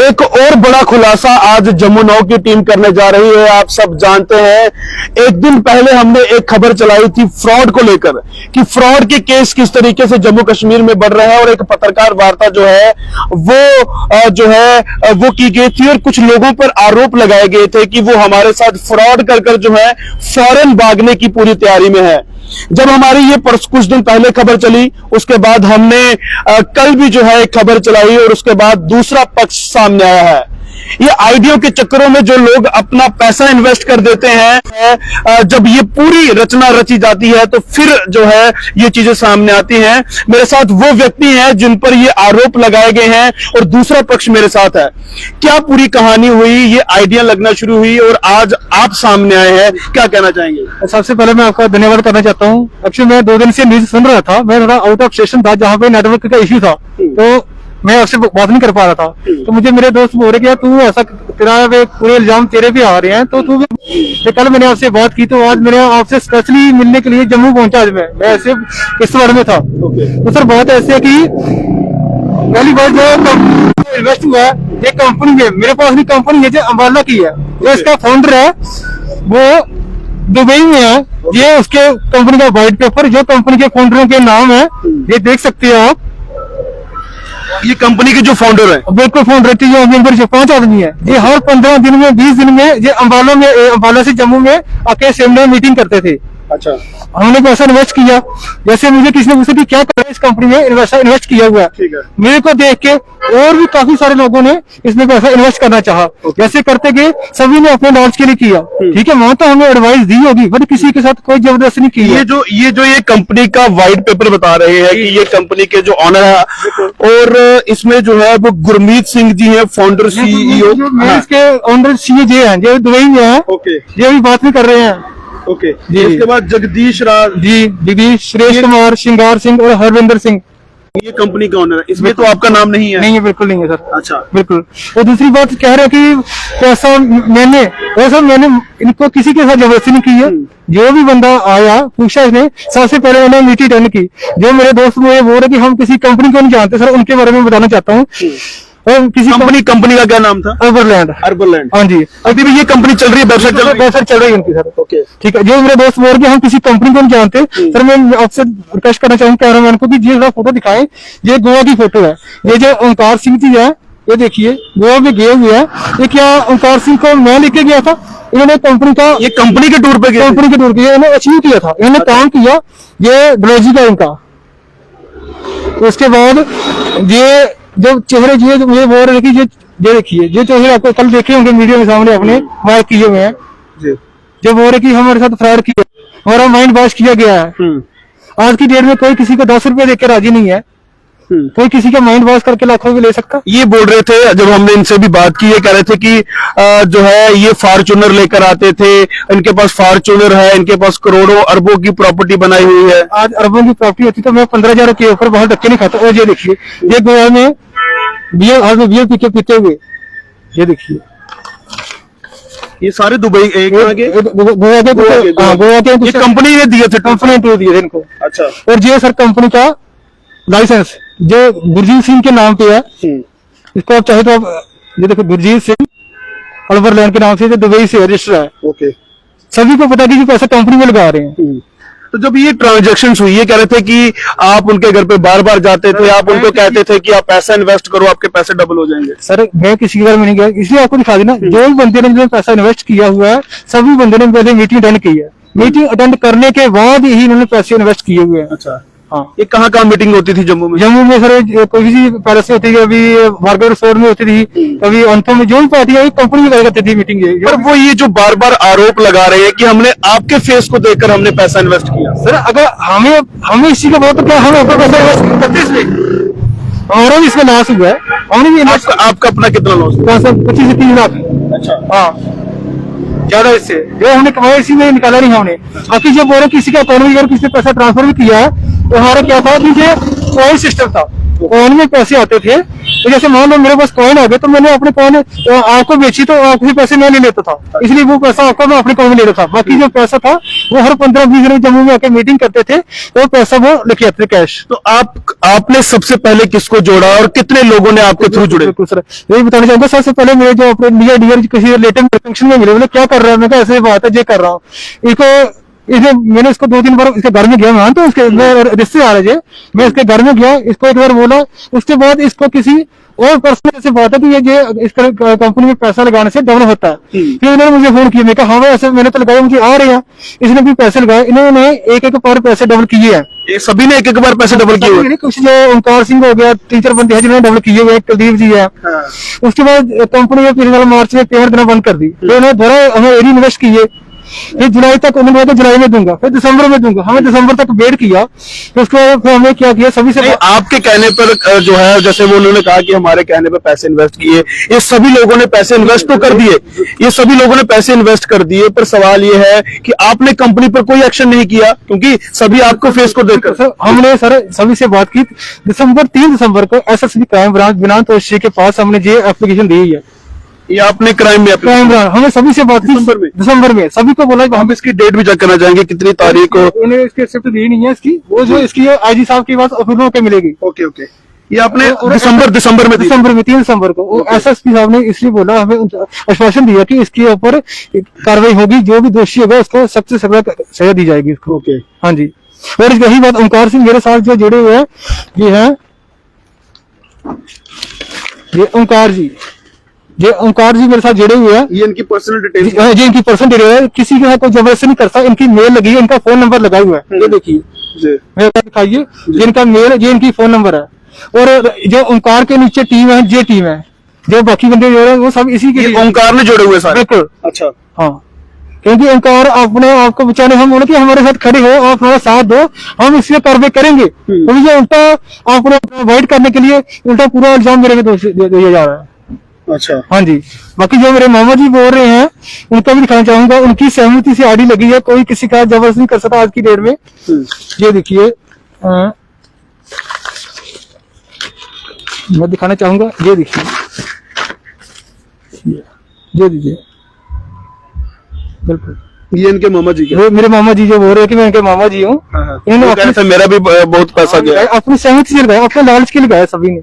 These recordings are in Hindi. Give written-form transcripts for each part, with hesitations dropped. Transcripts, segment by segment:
एक और बड़ा खुलासा आज जम्मू 9 की टीम करने जा रही है। आप सब जानते हैं, एक दिन पहले हमने एक खबर चलाई थी फ्रॉड को लेकर कि फ्रॉड के केस किस तरीके से जम्मू कश्मीर में बढ़ रहे हैं, और एक पत्रकार वार्ता जो है वो की गई थी और कुछ लोगों पर आरोप लगाए गए थे कि वो हमारे साथ फ्रॉड कर जो है फौरन भागने की पूरी तैयारी में है। जब हमारी ये कुछ दिन पहले खबर चली, उसके बाद हमने कल भी जो है एक खबर चलाई और उसके बाद दूसरा पक्ष सामने आया है। ये आइडियो के चक्करों में जो लोग अपना पैसा इन्वेस्ट कर देते हैं, जब ये पूरी रचना रची जाती है तो फिर जो है ये चीजें सामने आती हैं। मेरे साथ वो व्यक्ति हैं जिन पर ये आरोप लगाए गए हैं और दूसरा पक्ष मेरे साथ है। क्या पूरी कहानी हुई, ये आइडिया लगना शुरू हुई और आज आप सामने आए हैं, क्या कहना चाहेंगे? सबसे पहले मैं आपका धन्यवाद करना चाहता हूँ। एक्चुअली मैं 2 दिन से न्यूज सुन रहा था, मैं थोड़ा आउट ऑफ स्टेशन था जहाँ पे नेटवर्क का इश्यू था, तो मैं आपसे बात नहीं कर पा रहा था। तो मुझे मेरे दोस्त बोल रहे कि यार तू ऐसा, तेरा पूरे इल्जाम तेरे पे आ रहे हैं, तो तू भी। कल मैंने आपसे बात की, तो आज मैंने आपसे स्पेशली मिलने के लिए जम्मू पहुंचा। आज मैं ऐसे किश्तवाड़ में था। तो सर बात ऐसे है कि पहली बात जो इन्वेस्ट हुआ है ये कंपनी में, मेरे पास भी कंपनी है जो अम्बाला की है, जो इसका फाउंडर है वो दुबई में है। ये उसके कंपनी का व्हाइट पेपर जो कंपनी के फाउंडरों के नाम है, ये देख सकते हो आप। ये कंपनी के जो फाउंडर है, बिल्कुल फाउंडर जो मेंबर जो 5 आदमी है, ये हर 15 दिन में 20 दिन में ये अम्बाला से जम्मू में आके सेमिनार मीटिंग करते थे। अच्छा, हमने पैसा इन्वेस्ट किया। जैसे मुझे किसी ने पूछा कि क्या कर रहे हैं इस कंपनी में, इन्वेस्ट किया हुआ है। ठीक है। मेरे को देख के और भी काफी सारे लोगों ने इसमें पैसा इन्वेस्ट करना चाहा। जैसे करते गए, सभी ने अपने नॉलेज के लिए किया। ठीक है, वहां तो हमें एडवाइस दी होगी, बट किसी के साथ कोई जबरदस्ती नहीं की। ये कंपनी का व्हाइट पेपर बता रहे हैं कि ये कंपनी के जो ऑनर है और इसमें जो है वो गुरमीत सिंह जी है, फाउंडर CEO। इसके ऑनर CJ हैं जो दुबई में है। ओके, ये अभी बात नहीं कर रहे हैं। ओके जी। इसके बाद जगदीश राज जी, सुरेश कुमार, श्रृंगार सिंह और हरविंदर सिंह, ये कंपनी का ऑनर है। इसमें तो आपका नाम नहीं है? नहीं है, बिल्कुल नहीं है सर। अच्छा, बिल्कुल। और दूसरी बात कह रहे हैं कि पैसा मैंने इनको किसी के साथ जबरदस्ती नहीं की है। जो भी बंदा आया पूछा, इसने सबसे पहले उन्होंने मीटिंग अटेंड की। जो मेरे दोस्त मुझे बोल रहे कि हम किसी कंपनी को नहीं जानते सर, उनके बारे में बताना चाहता हूँ। और किसी कंपनी का क्या नाम था? अर्बरलैंड। हाँ जी। अभी भी ये कंपनी चल रही है, वेबसाइट चल रही है उनकी सर। ओके, ठीक है। जो मेरे दोस्त बोल रहे हम किसी कंपनी को नहीं जानते सर, मैं आपसे रिक्वेस्ट करना चाहूँ कैमरामैन को कि ये फोटो दिखाएं। ये गोवा की फोटो है। ये जो ओंकार सिंह जी है, ये देखिए गोवा में गए हुए हैं। ये क्या ओंकार सिंह को मैं लेके गया था, इन्होंने कंपनी के टूर पे इन्होंने अचीव किया था, इन्होंने काम किया। ये डलोजी का इनका। उसके बाद ये जब चेहरे ये मुझे बोल रहे कि ये देखिए, ये चेहरे आपको कल देखे होंगे मीडिया में सामने अपने मार्क किए हुए हैं। जब बोल रहे कि हमारे साथ फ्रॉड किया, हमारा माइंड वॉश किया गया है। आज की डेट में कोई किसी को 10 रुपए देकर राजी नहीं है। कोई किसी का माइंड वॉश करके लाखों भी ले सकता। ये बोल रहे थे जब हमने इनसे भी बात की, ये कह रहे थे कि जो है ये फॉर्च्यूनर लेकर आते थे, इनके पास फॉर्च्यूनर है, इनके पास करोड़ों अरबों की प्रॉपर्टी बनाई हुई है। आज अरबों की प्रॉपर्टी होती तो मैं 15,000 के ऊपर बहुत धक्के नहीं खाता। और ये देखिए, ये गोवा में बियर पीते हुए, ये देखिए, ये सारे दुबई गोवा के ये कंपनी ने दिए थे, कंपनी ने दिए थे इनको। अच्छा। और ये सर कंपनी का लाइसेंस जो गुरजीत सिंह के नाम पे है, इसको आप चाहे तो आप ये देखो, गुरजीत सिंह अर्बरलैंड के नाम से दुबई से रजिस्टर है। ओके, सभी को पता कि पैसा कंपनी में लगा रहे हैं। तो जब ये ट्रांजैक्शंस हुई, ये कह रहे थे कि आप उनके घर पे बार बार जाते थे, आप उनको कहते थे कि आप पैसा इन्वेस्ट करो, आपके पैसे डबल हो जाएंगे। सर मैं किसी के घर में नहीं गया, इसलिए आपको दिखा देना। जो भी बंदे ने जो पैसा इन्वेस्ट किया हुआ है, सभी बंदे ने पहले मीटिंग अटेंड की है। मीटिंग अटेंड करने के बाद ही इन्होंने पैसे इन्वेस्ट किए हुए हैं। अच्छा, हाँ। ये कहाँ मीटिंग होती थी जम्मू में? जम्मू में सर कोई भी पैलेस में होती थी, कभी मार्केट रिसोर्ट में होती थी, कभी अंतों में, जो भी पार्टी है कंपनी में करती थी मीटिंग। पर वो ये जो बार बार आरोप लगा रहे हैं कि हमने आपके फेस को देखकर हमने पैसा इन्वेस्ट किया। सर अगर हमें इसी का बहुत, क्या हम आपका पैसा इन्वेस्ट करते इसमें, हमारा भी इसमें लॉस हुआ है। हमने भी आपका अपना कितना लॉस हुआ? 25 से 30 लाख। अच्छा, हाँ, ज्यादा इससे जो हमने कमाया इसी में निकाला नहीं हमने। बाकी जो बोले किसी का अकाउंट में किसी ने पैसा ट्रांसफर भी किया है, तो हमारा क्या था कि ये कॉइन सिस्टम था, कॉइन में पैसे आते थे, तो जैसे मान लो मेरे पास कॉइन आ गए तो मैंने अपने कॉइन आपको बेची तो आपके पैसे मैं ले लेता था, इसलिए वो पैसा आपको मैं अपने कॉइन ले लेता था। बाकी जो पैसा था वो हर 15-20 दिन जम्मू में आके मीटिंग करते थे तो पैसा वो लेके आते कैश। तो आपने सबसे पहले किसको जोड़ा और कितने लोगों ने आपके थ्रू जुड़े? बिल्कुल सर, यही बताना चाहूंगा। सबसे पहले मेरे जो अपने नियर डियर किसी रिलेटिव फंक्शन में मिले, बोले क्या कर रहा है, मैं कहा ऐसे बात है ये कर रहा हूँ। मैंने इसको 2-3 बार इसके घर में गया, मान तो उसके रिश्तेदार है, मैं इसके घर में गया, इसको एक बार बोला, उसके बाद इसको किसी और पर्सन से बात है कि ये इस कंपनी में पैसा लगाने से डबल होता है। फिर इन्होंने मुझे फोन किया, मैं कहा हाँ भाई ऐसे मैंने तो लगाया, मुझे आ रहे हैं। इसने भी पैसे लगाए, इन्होंने एक बार पैसे डबल किए हैं। ये सभी ने एक बार पैसे डबल किए हुए? कुछ जो ओंकार सिंह हो गया, 3-4 बंदे हैं जिन्होंने डबल किए हुए, कुलदीप जी है। उसके बाद कंपनी ने पिछले मार्च में पेमेंट देना बंद कर दी, तो उन्होंने दोबारा हमें एरी इन्वेस्ट किए। फिर जुलाई तक उन्होंने बोला जुलाई में दूंगा, फिर दिसंबर में दूंगा, हमें दिसंबर तक वेट किया। फिर उसके बाद फिर हमने क्या किया, सभी से आपके कहने पर जो है, जैसे वो उन्होंने कहा कि हमारे कहने पर पैसे इन्वेस्ट किए, ये सभी लोगों ने पैसे इन्वेस्ट तो कर दिए, ये सभी लोगों ने पैसे इन्वेस्ट कर दिए, पर सवाल ये है कि आपने कंपनी पर कोई एक्शन नहीं किया, क्योंकि सभी आपको फेस को देखकर। सर हमने सर सभी से बात की, 3 दिसंबर को एसएसबी क्राइम ब्रांच बिना तोशी के पास हमने ये एप्लीकेशन दी है। ये आपने क्राइम ब्रांच हमने सभी से बात की दिसंबर में सभी को बोला हम इसकी डेट भी चेक करना चाहेंगे, कितनी तारीख को? उन्हें इसकी एक्सेप्ट दी नहीं है इसकी, वो जो इसकी आईजी साहब की बात अप्रूव होकर मिलेगी। ओके ओके, ये आपने दिसंबर में 3 दिसंबर को एसएसपी साहब ने इसलिए बोला, हमें आश्वासन दिया कि इसके ऊपर कार्रवाई होगी, जो भी दोषी होगा उसको सख्त से सख्त सजा दी जाएगी इसको। ओके, हाँ जी। और यही बात ओंकार सिंह मेरे साथ जो जुड़े हुए हैं, ये ओंकार जी मेरे साथ जुड़े हुए हैं। ये इनकी पर्सनल डिटेल, जी इनकी पर्सनल डिटेल है, किसी के साथ कोई जबरदस्ती नहीं करता। इनकी मेल लगी है, इनका फोन नंबर लगा हुआ है, ये देखिए मेरे पास दिखाइए, ये इनका मेल, ये इनकी फोन नंबर है। और जो ओंकार के नीचे टीम है, ये टीम है, जो बाकी बंदे जो है वो सब इसी के ओंकार ने जोड़े हुए सारे? बिल्कुल। अच्छा, हाँ, क्योंकि ओंकार अपने आपको बचाने, हम बोले कि हमारे साथ खड़े हो, आप हमारा साथ दो, हम इसमें कार्रवाई करेंगे। तो ये उल्टा आपने अवॉइड करने के लिए उल्टा पूरा इल्जाम मेरे पे दिया जा रहा है। अच्छा, हाँ जी। बाकी जो मेरे मामा जी बोल रहे हैं उनको भी दिखाना चाहूंगा, उनकी सहमति से आईडी लगी है, कोई किसी का जबरदस्ती नहीं कर सकता आज की डेट में। ये देखिए, मैं दिखाना चाहूंगा, ये देखिए, ये दीजिए, बिल्कुल ये इनके मामा जी के? मेरे मामा जी जो बोल रहे हैं कि मैं इनके मामा जी हूँ, इन्होंने मेरा भी बहुत पैसा गया, अपनी सहमति से लगाया, अपने लालच के लगाया सभी ने,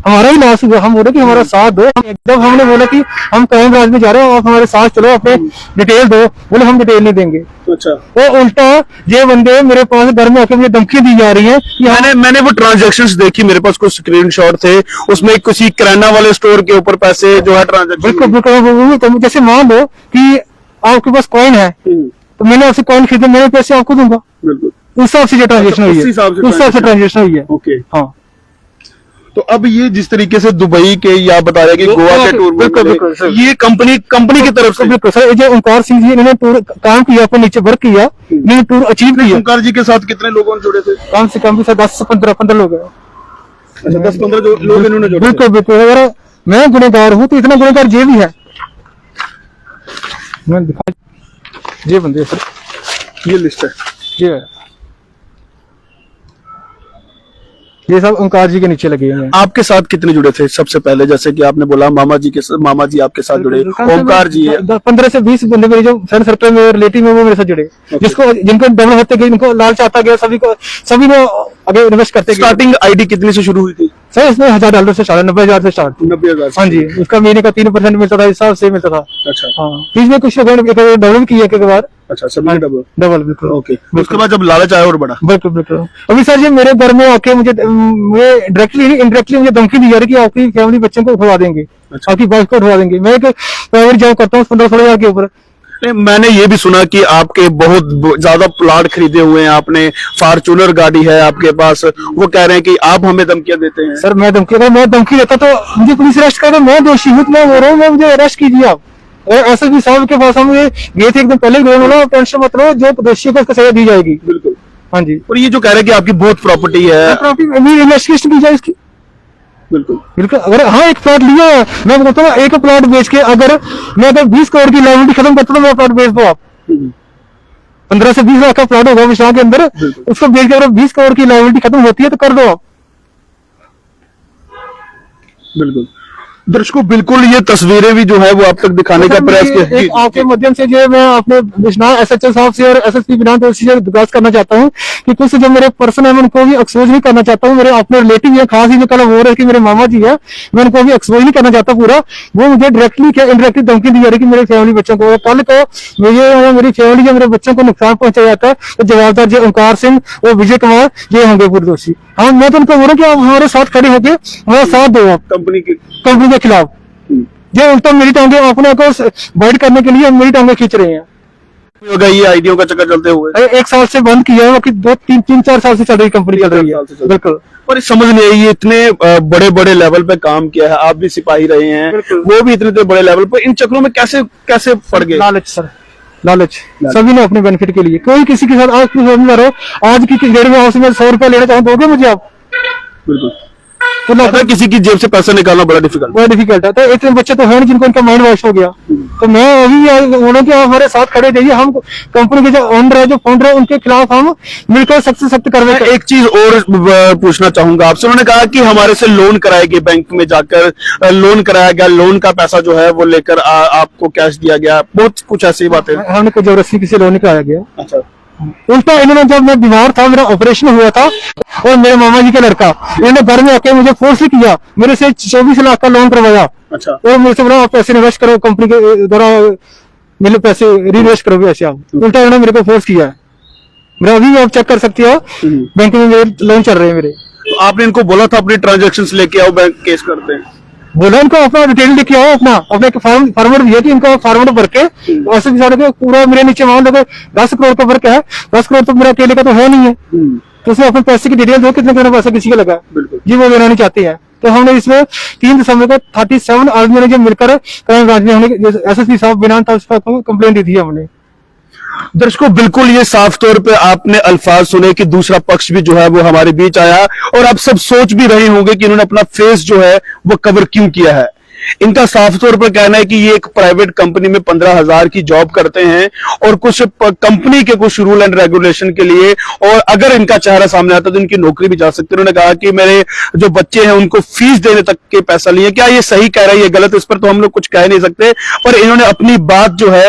हमारा ही लॉस हुआ। हम बोले कि हमारा साथ दो, जब हमने बोला कि हम क्राइम ब्रांच में जा रहे हो, आप हमारे साथ चलो, अपने डिटेल दो, बोले हम डिटेल नहीं देंगे। अच्छा, वो उल्टा ये बंदे मेरे पास घर में आके मुझे धमकी दी जा रही है। मैंने वो ट्रांजैक्शंस देखी, मेरे पास कुछ स्क्रीनशॉट थे, उसमें किसी किराना वाले स्टोर के ऊपर पैसे जो है ट्रांजैक्शन। बिल्कुल, जैसे मान लो कि आपके पास कॉइन है, तो मैंने आपसे कॉइन खरीदे, मेरे पैसे आपको दूंगा, बिल्कुल उस हिसाब से जो ट्रांजेक्शन हुई है, उस हिसाब से ट्रांजेक्शन हुई है। ओके, हाँ। तो अब ये जिस तरीके से दुबई के या बता रहे कि गोवा के टूर, बिल्कुल ये कंपनी की तरफ से? बिल्कुल सर, जो ओंकार सिंह जी इन्होंने टूर काम किया, अपने नीचे वर्क किया, इन्होंने टूर अचीव किया। ओंकार जी के साथ कितने लोगों जुड़े थे? कम से कम भी सर 10 से 15 लोग हैं। अच्छा, 10-15 लोग इन्होंने जोड़े? बिल्कुल। अगर मैं गुनहगार हूँ तो इतना गुनहगार ये भी है। मैं दिखा, ये बंदे सर, ये लिस्ट है, ये सब ओंकार जी के नीचे लगे हुए हैं। आपके साथ कितने जुड़े थे सबसे पहले? जैसे कि आपने बोला मामा जी आपके साथ जुड़े, ओंकार जी है, 15 से 20 बंदे मेरे जो फ्रेंड सर्कल में रिलेटिव में वो मेरे साथ जुड़े, जिनको डबल होते गए, जिनको लालच आता गया, सभी ने आगे इन्वेस्ट करते गए। स्टार्टिंग आईडी कितने से शुरू हुई थी सर? इसमें $1000 से स्टार्ट, 90,000 से स्टार्ट। 90,000? हाँ जी, उसका महीने का 3% मिलता था, हिसाब से मिलता था। अच्छा, हाँ, बीच में कुछ डबल किया एक बार। अच्छा, सभी डबल? बिल्कुल। ओके, उसके बाद जब लालच आया और बढ़ा? बिल्कुल। अभी सर ये मेरे घर में आके मुझे डायरेक्टली इनडायरेक्टली मुझे धमकी दी जा रही है कि आपकी फैमिली बच्चों को उठवा देंगे, आपकी वाइफ को उठवा देंगे। मैं एक प्राइवेट जॉब करता हूँ 15-16,000 के ऊपर। मैंने ये भी सुना कि आपके बहुत ज्यादा प्लॉट खरीदे हुए हैं आपने, फॉर्च्यूनर गाड़ी है आपके पास, वो कह रहे हैं कि आप हमें धमकियां देते हैं। सर मैं धमकी देता तो मुझे पुलिस अरेस्ट कर दो, मैं दोषी हूँ, मैं बोल रहा हूँ, मुझे अरेस्ट कीजिए आप। एसएसपी साहब के पास हम गए थे एक दिन पहले, टेंशन मत लो, जो दोषी को उसको सजा दी जाएगी। बिल्कुल। हाँ जी। और ये जो कह रहे हैं कि आपकी बहुत प्रॉपर्टी है, इन्वेस्टिगेशन की जाए इसकी। बिल्कुल। अगर हाँ एक प्लॉट लिया है, मैं बोलता हूँ एक प्लॉट बेच के अगर 20 करोड़ की लायबिलिटी खत्म करता हूँ, मैं प्लॉट बेच दो आप। 15 से 20 लाख का प्लॉट होगा विशाल के अंदर, उसको बेच के अगर 20 करोड़ की लायबिलिटी खत्म होती है तो कर दो आप। बिल्कुल दर्शकों, बिल्कुल ये तस्वीरें भी जो है वो आप तक दिखाने का प्रयास किया। एक आपके माध्यम से जो मैं अपने बिजनौर एसएचओ साहब से और एसएसपी बिजनौर से विकास करना चाहता हूँ कि कुछ जो मेरे पर्सन है मैं उनको भी एक्सपोज नहीं करना चाहता हूँ। मेरे अपने रिलेटिव है, खास ही जो कल वो रहे कि मेरे मामा जी है, मैं उनको भी एक्सपोज नहीं करना चाहता पूरा। वो मुझे डायरेक्टली क्या इनडायरेक्टली धमकी दी जा रही कि मेरे फैमिली बच्चों को, कल को मुझे मेरी फैमिली या मेरे बच्चों को नुकसान पहुंचाया जाता है तो जवाबदार जो ओंकार सिंह और विजय कुमार ये होंगे पूरे दोषी। हाँ, मैं तो उनको बोल रहा हूँ कि आप हमारे साथ खड़े होके हमारा साथ दो आप कंपनी के खिलाफ। ये उल्टा मेरी टांगे अपने को बाइट करने के लिए मेरी टांगे खींच रहे हैं। होगा ये आइडियो का चक्कर चलते हुए एक साल से बंद किया है, दो तीन चार साल से चल रही कंपनी चल रही है। बिल्कुल, और समझ नहीं आई, ये इतने बड़े बड़े लेवल पे काम किया है, आप भी सिपाही रहे हैं, वो भी इतने बड़े लेवल पे, इन चक्रों में कैसे कैसे पड़ गए? लालच सर, लालच सभी ने अपने बेनिफिट के लिए। कोई किसी के साथ आज आज की डेट में हाउस में 100 रुपया लेना चाहूँ दोगे मुझे आप? बिल्कुल, तो अगर किसी की जेब से पैसा निकालना बड़ा डिफिकल्ट है। तो इतने बच्चे तो है नहीं जिनको इनका माइंड वॉश हो गया। तो मैं अभी बोला कि आप हमारे साथ खड़े जाइए, हम कंपनी के जो ओनर है, जो फाउंडर है, उनके खिलाफ हम मिलकर सख्त से सख्त करने। एक चीज और पूछना चाहूंगा आपसे, उन्होंने कहा कि हमारे से लोन कराए गए, बैंक में जाकर लोन कराया गया, लोन का पैसा जो है वो लेकर आपको कैश दिया गया, बहुत कुछ ऐसी बातें। हमने कोई जबरदस्ती किसी लोन नहीं कराया गया। अच्छा, उल्टा इन्होंने, जब मैं बीमार था, मेरा ऑपरेशन हुआ था और मेरे मामा जी का लड़का, इन्होंने घर में आके मुझे फोर्स किया, मेरे से 24 लाख का लोन करवाया। अच्छा, और मेरे से बोला आप पैसे इन्वेस्ट करो कंपनी के द्वारा, मेरे पैसे रीइन्वेस्ट करो ऐसे आप। उल्टा इन्होंने मेरे को फोर्स किया है। मेरा अभी आप चेक कर सकते हो, बैंक में मेरे लोन चल रहे हैं मेरे। तो आपने इनको बोला था अपनी ट्रांजेक्शंस लेके आओ, बैंक केस करते हैं? बोला इनको अपना डिटेल लेके आओ, अपने फॉर्मेट दिया कि इनको फॉर्मेट भर के ऐसे भी सारे पूरा मेरे नीचे मान लो 10 करोड़ का वर्क है। 10 करोड़ तो मेरा अकेले का तो है नहीं है, तो उसमें अपने पैसे की डिटेल दो, कितने पैसा किसी का लगा जी, वो लेना नहीं चाहते हैं। तो हमने इसमें 3 दिसंबर को 37 आदमियों ने जो मिलकर क्राइम ब्रांच में हमने एसएसपी साहब बिना कंप्लेन दी थी हमने। दर्शकों, बिल्कुल ये साफ तौर पे आपने अल्फाज सुने कि दूसरा पक्ष भी जो है वो हमारे बीच आया, और आप सब सोच भी रहे होंगे कि इन्होंने अपना फेस जो है वो कवर क्यों किया है। इनका साफ तौर पर कहना है कि ये एक प्राइवेट कंपनी में 15,000 की जॉब करते हैं और कुछ कंपनी के कुछ रूल एंड रेगुलेशन के लिए, और अगर इनका चेहरा सामने आता तो इनकी नौकरी भी जा सकती है। उन्होंने कहा कि मेरे जो बच्चे हैं उनको फीस देने तक के पैसा लिए। क्या ये सही कह रहा है, ये गलत, इस पर तो हम लोग कुछ कह नहीं सकते, पर इन्होंने अपनी बात जो है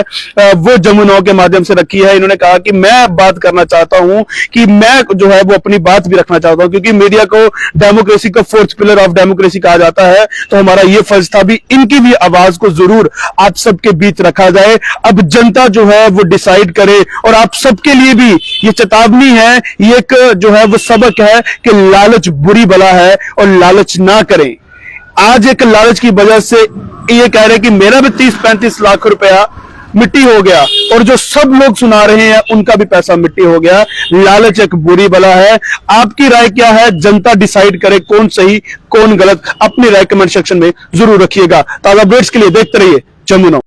वो जमुना के माध्यम से रखी है। इन्होंने कहा कि मैं बात करना चाहता हूं कि मैं जो है वो अपनी बात भी रखना चाहता हूं, क्योंकि मीडिया को डेमोक्रेसी का 4th पिलर ऑफ डेमोक्रेसी कहा जाता है, तो हमारा ये फर्ज था भी इनकी भी आवाज को जरूर आप सबके बीच रखा जाए। अब जनता जो है वो डिसाइड करे, और आप सबके लिए भी ये चेतावनी है, ये एक जो है वो सबक है कि लालच बुरी बला है और लालच ना करें। आज एक लालच की वजह से ये कह रहे हैं कि मेरा भी 30-35 लाख रुपया मिट्टी हो गया, और जो सब लोग सुना रहे हैं उनका भी पैसा मिट्टी हो गया। लालच एक बुरी बला है। आपकी राय क्या है? जनता डिसाइड करे कौन सही कौन गलत। अपनी राय कमेंट सेक्शन में जरूर रखिएगा। ताजा अपडेट्स के लिए देखते रहिए जमुना।